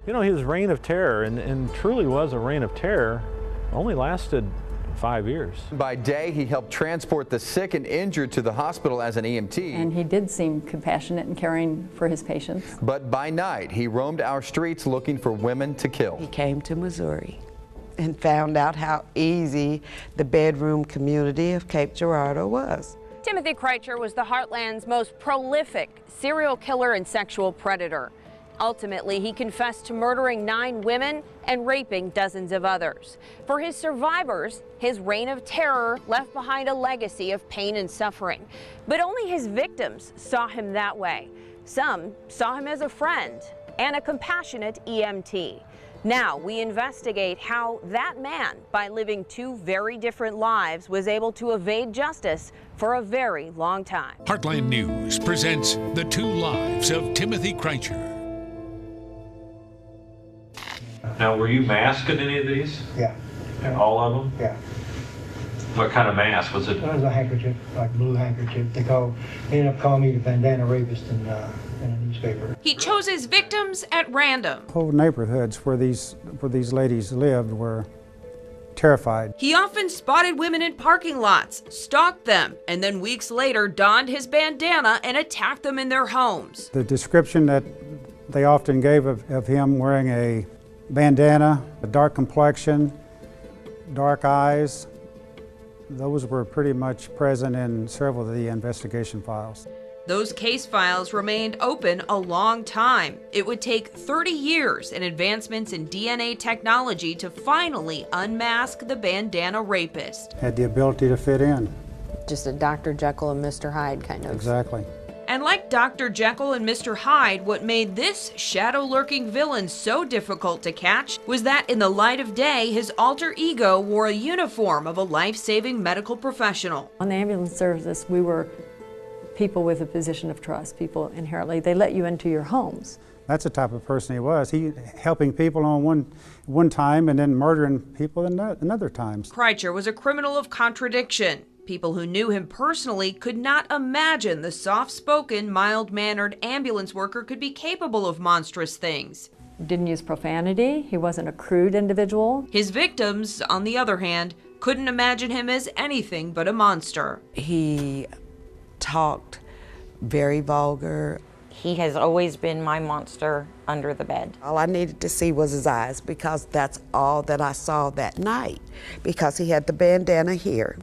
You know, his reign of terror, and truly was a reign of terror, only lasted 5 years. By day, he helped transport the sick and injured to the hospital as an EMT. And he did seem compassionate and caring for his patients. But by night, he roamed our streets looking for women to kill. He came to Missouri and found out how easy the bedroom community of Cape Girardeau was. Timothy Krajcir was the Heartland's most prolific serial killer and sexual predator. Ultimately, he confessed to murdering 9 women and raping dozens of others. For his survivors, his reign of terror left behind a legacy of pain and suffering. But only his victims saw him that way. Some saw him as a friend and a compassionate EMT. Now we investigate how that man, by living 2 very different lives, was able to evade justice for a very long time. Heartland News presents The 2 Lives of Timothy Krajcir. Now, were you masked in any of these? Yeah. All of them? Yeah. What kind of mask was it? It was a handkerchief, like a blue handkerchief. They ended up calling me the bandana rapist in a newspaper. He chose his victims at random. Whole neighborhoods where these ladies lived were terrified. He often spotted women in parking lots, stalked them, and then weeks later donned his bandana and attacked them in their homes. The description that they often gave of him wearing a bandana, a dark complexion, dark eyes, those were pretty much present in several of the investigation files. Those case files remained open a long time. It would take 30 years and advancements in DNA technology to finally unmask the bandana rapist. Had the ability to fit in. Just a Dr. Jekyll and Mr. Hyde kind of. Exactly. And like Dr. Jekyll and Mr. Hyde, what made this shadow-lurking villain so difficult to catch was that in the light of day, his alter ego wore a uniform of a life-saving medical professional. On the ambulance service, we were people with a position of trust. People inherently, they let you into your homes. That's the type of person he was. He helping people on one time and then murdering people another times. Krajcir was a criminal of contradiction. People who knew him personally could not imagine the soft-spoken, mild-mannered ambulance worker could be capable of monstrous things. He didn't use profanity. He wasn't a crude individual. His victims, on the other hand, couldn't imagine him as anything but a monster. He talked very vulgar. He has always been my monster under the bed. All I needed to see was his eyes, because that's all that I saw that night, because he had the bandana here.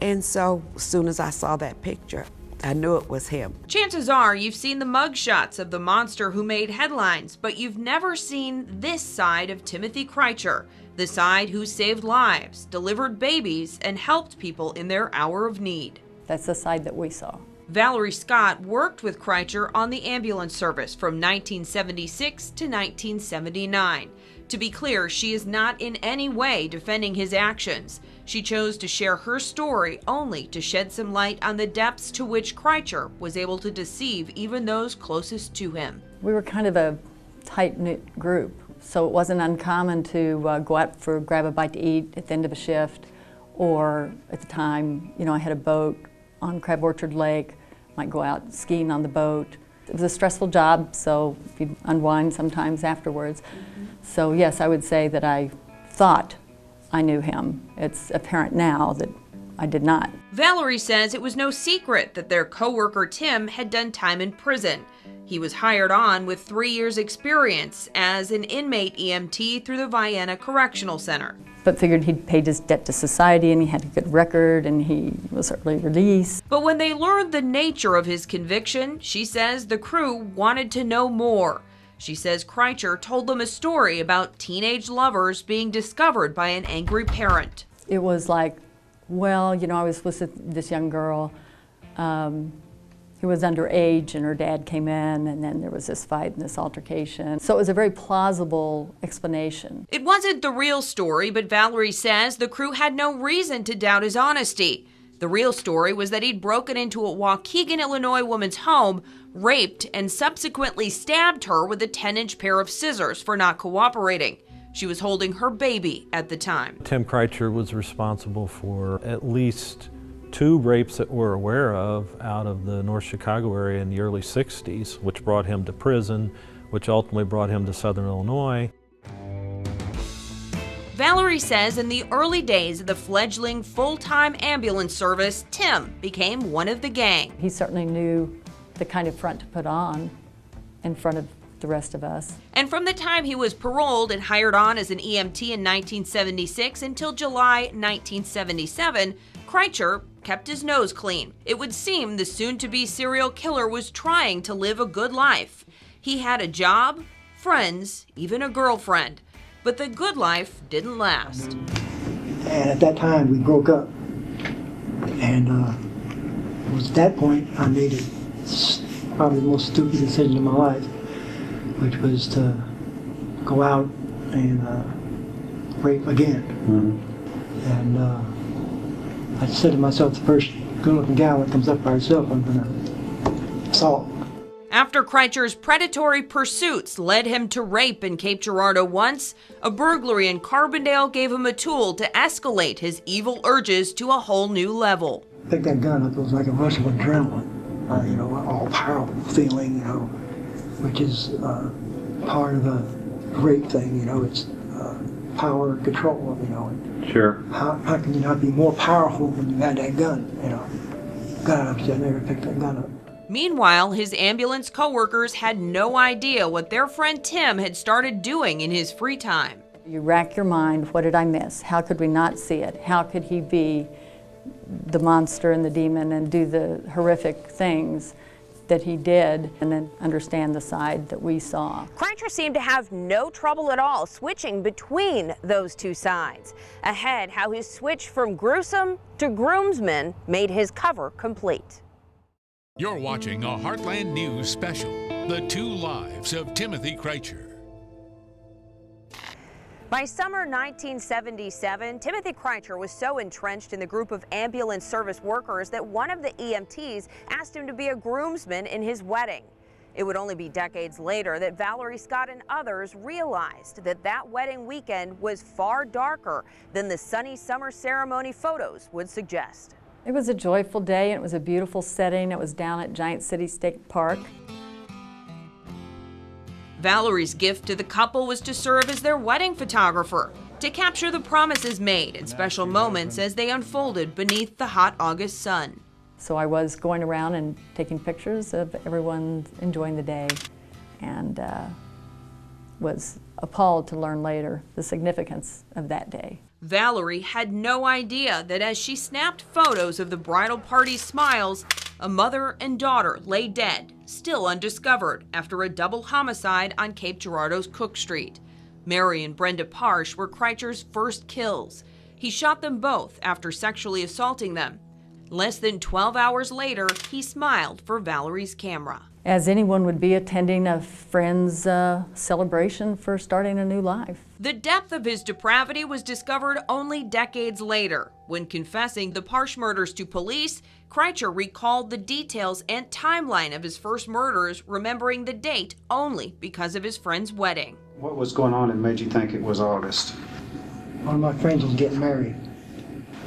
And so as soon as I saw that picture, I knew it was him. Chances are you've seen the mugshots of the monster who made headlines, but you've never seen this side of Timothy Krajcir, the side who saved lives, delivered babies, and helped people in their hour of need. That's the side that we saw. Valerie Scott worked with Krajcir on the ambulance service from 1976 to 1979. To be clear, she is not in any way defending his actions. She chose to share her story only to shed some light on the depths to which Krajcir was able to deceive even those closest to him. We were kind of a tight-knit group, so it wasn't uncommon to go out for grab a bite to eat at the end of a shift, or at the time, you know, I had a boat on Crab Orchard Lake, might go out skiing on the boat. It was a stressful job, so you'd unwind sometimes afterwards. So yes, I would say that I thought I knew him. It's apparent now that I did not. Valerie says it was no secret that their coworker Tim had done time in prison. He was hired on with 3 years' experience as an inmate EMT through the Vienna Correctional Center. But figured he'd paid his debt to society and he had a good record and he was early released. But when they learned the nature of his conviction, she says the crew wanted to know more. She says Krajcir told them a story about teenage lovers being discovered by an angry parent. It was like, well, you know, I was with this young girl who was underage, and her dad came in, and then there was this fight and this altercation. So it was a very plausible explanation. It wasn't the real story, but Valerie says the crew had no reason to doubt his honesty. The real story was that he'd broken into a Waukegan, Illinois woman's home, raped, and subsequently stabbed her with a 10-inch pair of scissors for not cooperating. She was holding her baby at the time. Tim Krajcir was responsible for at least 2 rapes that we're aware of out of the North Chicago area in the early 60s, which brought him to prison, which ultimately brought him to Southern Illinois. Valerie says in the early days of the fledgling full-time ambulance service, Tim became one of the gang. He certainly knew the kind of front to put on in front of the rest of us. And from the time he was paroled and hired on as an EMT in 1976 until July 1977, Krajcir kept his nose clean. It would seem the soon-to-be serial killer was trying to live a good life. He had a job, friends, even a girlfriend. But the good life didn't last. And at that time, we broke up. And it was at that point I made it probably the most stupid decision of my life, which was to go out and rape again. And I said to myself, the first good-looking gal that comes up by herself, I'm gonna assault. After Krajcir's predatory pursuits led him to rape in Cape Girardeau once, a burglary in Carbondale gave him a tool to escalate his evil urges to a whole new level. I picked that gun up, it was like a rush of adrenaline, you know, an all-powerful feeling, you know, which is part of the rape thing, you know, it's power and control, you know. And sure. How can you not be more powerful when you had that gun, you know? God, I never picked that gun up. Meanwhile, his ambulance co-workers had no idea what their friend Tim had started doing in his free time. You rack your mind, what did I miss? How could we not see it? How could he be the monster and the demon and do the horrific things that he did, and then understand the side that we saw. Krajcir seemed to have no trouble at all switching between those two sides. Ahead, how his switch from gruesome to groomsman made his cover complete. You're watching a Heartland News special, The Two Lives of Timothy Krajcir. By summer 1977, Timothy Krajcir was so entrenched in the group of ambulance service workers that one of the EMTs asked him to be a groomsman in his wedding. It would only be decades later that Valerie Scott and others realized that that wedding weekend was far darker than the sunny summer ceremony photos would suggest. It was a joyful day, and it was a beautiful setting. It was down at Giant City State Park. Valerie's gift to the couple was to serve as their wedding photographer, to capture the promises made and special moments as they unfolded beneath the hot August sun. So I was going around and taking pictures of everyone enjoying the day, and was appalled to learn later the significance of that day. Valerie had no idea that as she snapped photos of the bridal party's smiles, a mother and daughter lay dead, still undiscovered, after a double homicide on Cape Girardeau's Cook Street. Mary and Brenda Parsh were Krajcir's first kills. He shot them both after sexually assaulting them. Less than 12 hours later, he smiled for Valerie's camera. As anyone would be attending a friend's celebration for starting a new life. The depth of his depravity was discovered only decades later. When confessing the Parsh murders to police, Krajcir recalled the details and timeline of his first murders, remembering the date only because of his friend's wedding. What was going on that made you think it was August? One of my friends was getting married.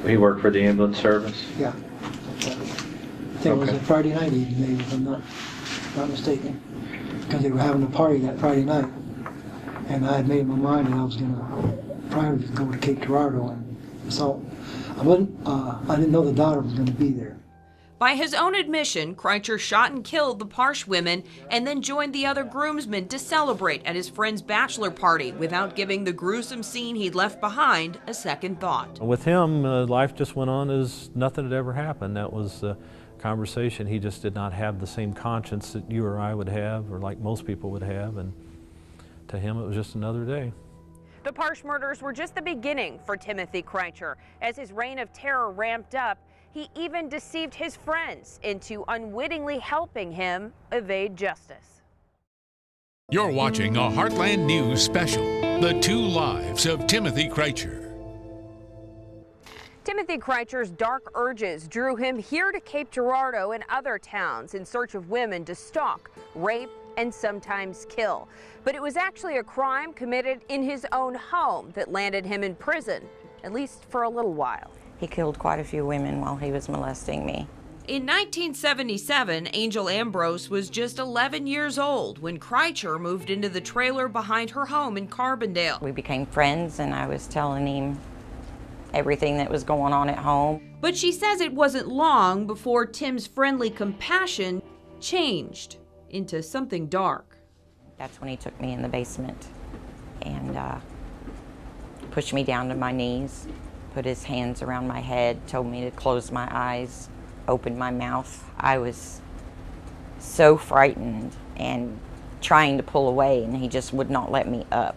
He worked for the ambulance service? Yeah. I think it was a Friday night evening, maybe, if I'm not mistaken. Because they were having a party that Friday night. And I had made my mind that I was going to probably go to Cape Girardeau and assault. I didn't know the daughter was going to be there. By his own admission, Krajcir shot and killed the Parsh women and then joined the other groomsmen to celebrate at his friend's bachelor party without giving the gruesome scene he'd left behind a second thought. With him, life just went on as nothing had ever happened. That was a conversation. He just did not have the same conscience that you or I would have, or like most people would have, and to him it was just another day. The Parsh murders were just the beginning for Timothy Krajcir. As his reign of terror ramped up, he even deceived his friends into unwittingly helping him evade justice. You're watching a Heartland News special, The Two Lives of Timothy Krajcir. Timothy Krajcir's dark urges drew him here to Cape Girardeau and other towns in search of women to stalk, rape, and sometimes kill. But it was actually a crime committed in his own home that landed him in prison, at least for a little while. He killed quite a few women while he was molesting me. In 1977, Angel Ambrose was just 11 years old when Krajcir moved into the trailer behind her home in Carbondale. We became friends, and I was telling him everything that was going on at home. But she says it wasn't long before Tim's friendly compassion changed into something dark. That's when he took me in the basement and pushed me down to my knees, put his hands around my head, told me to close my eyes, open my mouth. I was so frightened and trying to pull away, and he just would not let me up.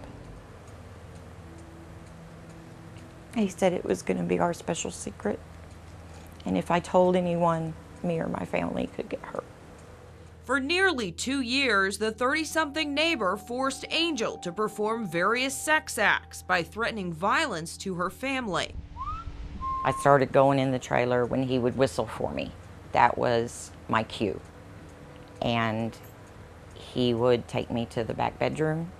He said it was going to be our special secret, and if I told anyone, me or my family could get hurt. For nearly 2 years, the 30-something neighbor forced Angel to perform various sex acts by threatening violence to her family. I started going in the trailer when he would whistle for me. That was my cue. And he would take me to the back bedroom,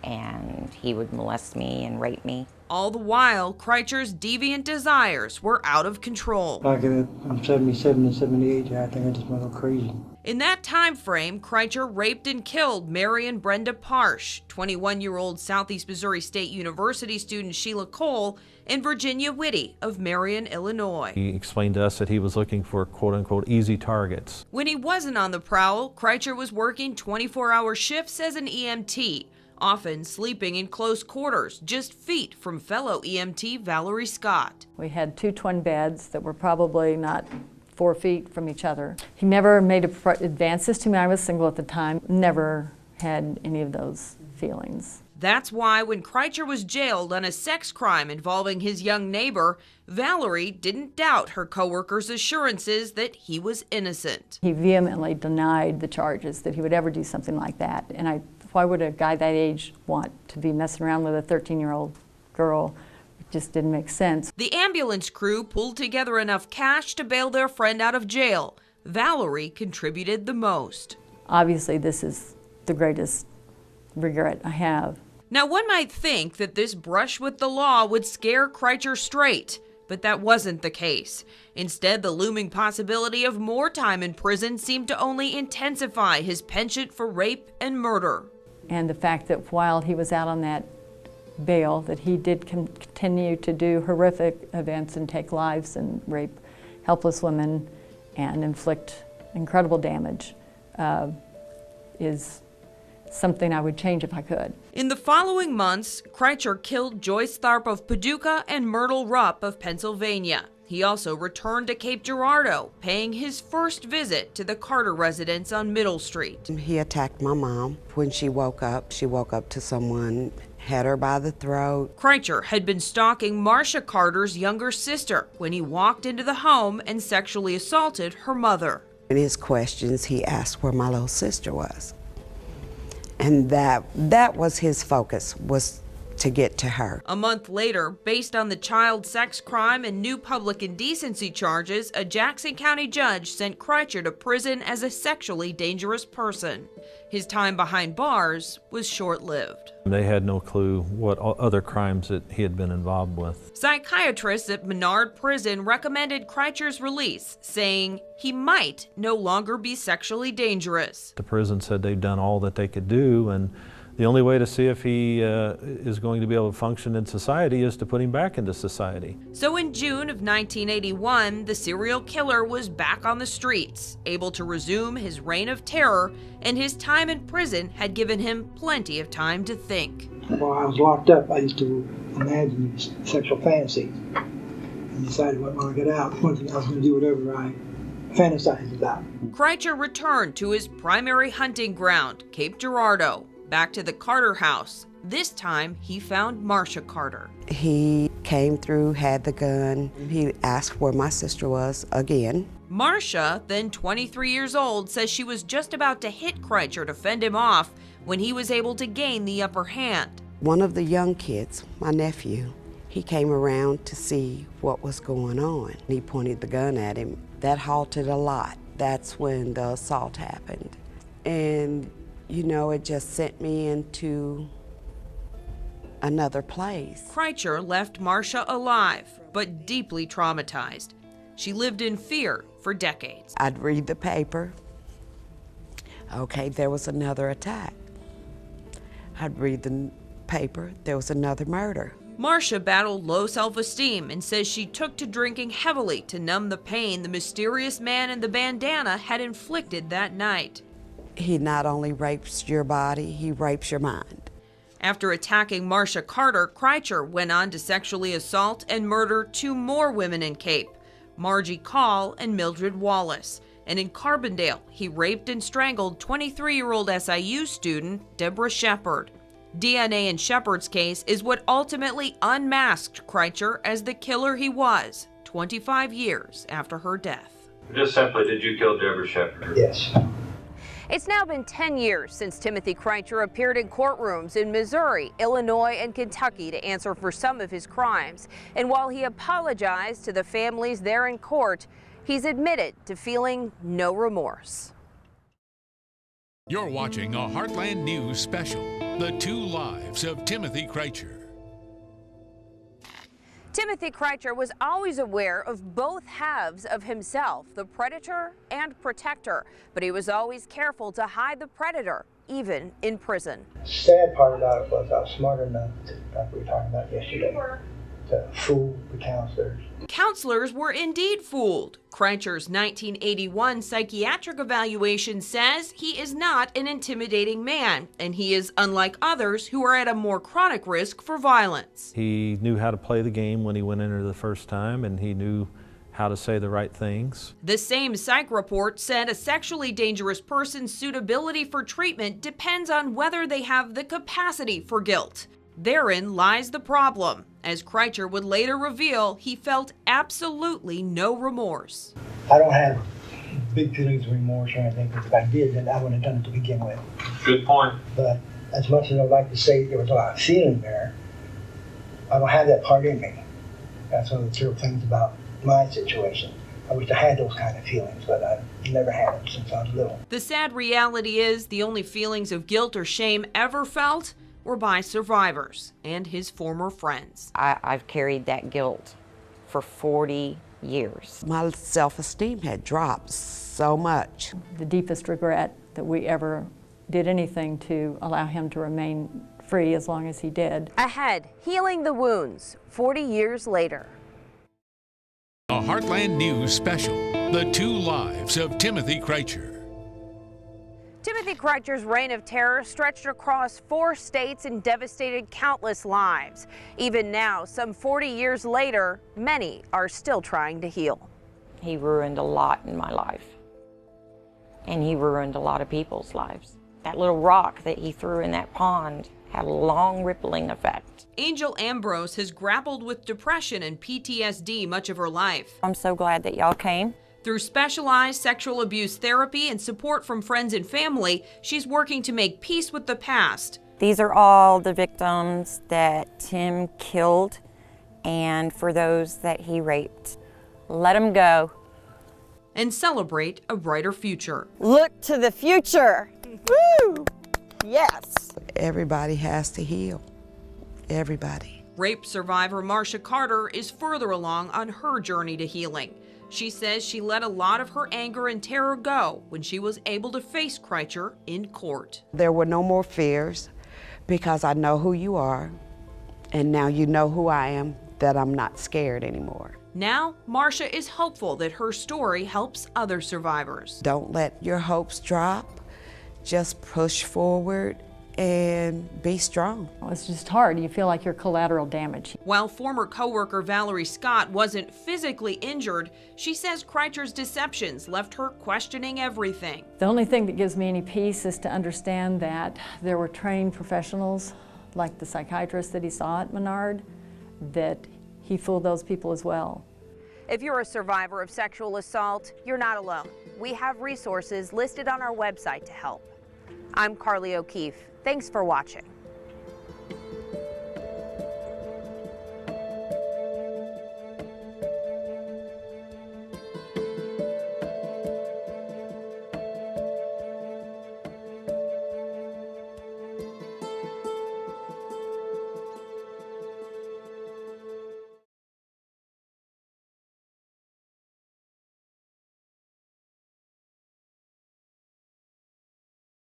and he would molest me and rape me. All the while, Krajcir's deviant desires were out of control. Like I'm 77 and 78, I think I just went all crazy. In that time frame, Krajcir raped and killed Mary and Brenda Parsh, 21-year-old Southeast Missouri State University student Sheila Cole, and Virginia Whitty of Marion, Illinois. He explained to us that he was looking for quote-unquote easy targets. When he wasn't on the prowl, Krajcir was working 24-hour shifts as an EMT, often sleeping in close quarters, just feet from fellow EMT Valerie Scott. We had 2 twin beds that were probably not 4 feet from each other. He never made advances to me. I was single at the time, never had any of those feelings. That's why when Krajcir was jailed on a sex crime involving his young neighbor, Valerie didn't doubt her coworkers' assurances that he was innocent. He vehemently denied the charges that he would ever do something like that. And why would a guy that age want to be messing around with a 13-year-old girl? It just didn't make sense. The ambulance crew pulled together enough cash to bail their friend out of jail. Valerie contributed the most. Obviously, this is the greatest regret I have. Now, one might think that this brush with the law would scare Krajcir straight, but that wasn't the case. Instead, the looming possibility of more time in prison seemed to only intensify his penchant for rape and murder. And the fact that while he was out on that bail, that he did continue to do horrific events and take lives and rape helpless women and inflict incredible damage is something I would change if I could. In the following months, Krajcir killed Joyce Tharp of Paducah and Myrtle Rupp of Pennsylvania. He also returned to Cape Girardeau, paying his first visit to the Carter residence on Middle Street. He attacked my mom. When she woke up to someone, had her by the throat. Krajcir had been stalking Marcia Carter's younger sister when he walked into the home and sexually assaulted her mother. In his questions, he asked where my little sister was. And that was his focus, was to get to her. A month later, based on the child sex crime and new public indecency charges, a Jackson County judge sent Krajcir to prison as a sexually dangerous person. His time behind bars was short-lived. They had no clue what other crimes that he had been involved with. Psychiatrists at Menard Prison recommended Krajcir's release, saying he might no longer be sexually dangerous. The prison said they've done all that they could do, and the only way to see if he is going to be able to function in society is to put him back into society. So in June of 1981, the serial killer was back on the streets, able to resume his reign of terror, and his time in prison had given him plenty of time to think. While I was locked up, I used to imagine these sexual fantasies and decided when I got out, I was going to do whatever I fantasized about. Krajcir returned to his primary hunting ground, Cape Girardeau, back to the Carter house. This time, he found Marcia Carter. He came through, had the gun. He asked where my sister was again. Marcia, then 23 years old, says she was just about to hit Krajcir to fend him off when he was able to gain the upper hand. One of the young kids, my nephew, he came around to see what was going on. He pointed the gun at him. That halted a lot. That's when the assault happened. And you know, it just sent me into another place. Krajcir left Marcia alive, but deeply traumatized. She lived in fear for decades. I'd read the paper. Okay, there was another attack. I'd read the paper, there was another murder. Marcia battled low self-esteem and says she took to drinking heavily to numb the pain the mysterious man in the bandana had inflicted that night. He not only rapes your body, he rapes your mind. After attacking Marcia Carter, Krajcir went on to sexually assault and murder 2 more women in Cape, Margie Call and Mildred Wallace. And in Carbondale, he raped and strangled 23-year-old SIU student Deborah Shepard. DNA in Shepard's case is what ultimately unmasked Krajcir as the killer he was 25 years after her death. Just simply, did you kill Deborah Shepard? Yes. It's now been 10 years since Timothy Krajcir appeared in courtrooms in Missouri, Illinois, and Kentucky to answer for some of his crimes. And while he apologized to the families there in court, he's admitted to feeling no remorse. You're watching a Heartland News special, The 2 Lives of Timothy Krajcir. Timothy Krajcir was always aware of both halves of himself, the predator and protector, but he was always careful to hide the predator, even in prison. Sad part about it was I was smart enough, like we were talking about yesterday, to fool the counselors. Counselors were indeed fooled. Krajcir's 1981 psychiatric evaluation says he is not an intimidating man, and he is unlike others who are at a more chronic risk for violence. He knew how to play the game when he went in there the first time, and he knew how to say the right things. The same psych report said a sexually dangerous person's suitability for treatment depends on whether they have the capacity for guilt. Therein lies the problem. As Krajcir would later reveal, he felt absolutely no remorse. I don't have big feelings of remorse or anything, because if I did, then I wouldn't have done it to begin with. Good point. But as much as I'd like to say there was a lot of feeling there, I don't have that part in me. That's one of the terrible things about my situation. I wish I had those kind of feelings, but I've never had them since I was little. The sad reality is the only feelings of guilt or shame ever felt were by survivors and his former friends. I've carried that guilt for 40 years. My self-esteem had dropped so much. The deepest regret that we ever did anything to allow him to remain free as long as he did. Ahead, healing the wounds 40 years later. A Heartland News special, The 2 Lives of Timothy Krajcir. Timothy Krajcir's reign of terror stretched across 4 states and devastated countless lives. Even now, some 40 years later, many are still trying to heal. He ruined a lot in my life, and he ruined a lot of people's lives. That little rock that he threw in that pond had a long rippling effect. Angel Ambrose has grappled with depression and PTSD much of her life. I'm so glad that y'all came. Through specialized sexual abuse therapy and support from friends and family, she's working to make peace with the past. These are all the victims that Tim killed, and for those that he raped. Let them go. And celebrate a brighter future. Look to the future. Woo! Yes. Everybody has to heal. Everybody. Rape survivor Marcia Carter is further along on her journey to healing. She says she let a lot of her anger and terror go when she was able to face Krajcir in court. There were no more fears because I know who you are, and now you know who I am, that I'm not scared anymore. Now, Marcia is hopeful that her story helps other survivors. Don't let your hopes drop. Just push forward and be strong. It's just hard. You feel like you're collateral damage. While former coworker Valerie Scott wasn't physically injured, she says Krajcir's deceptions left her questioning everything. The only thing that gives me any peace is to understand that there were trained professionals, like the psychiatrist that he saw at Menard, that he fooled those people as well. If you're a survivor of sexual assault, you're not alone. We have resources listed on our website to help. I'm Carly O'Keefe. Thanks for watching.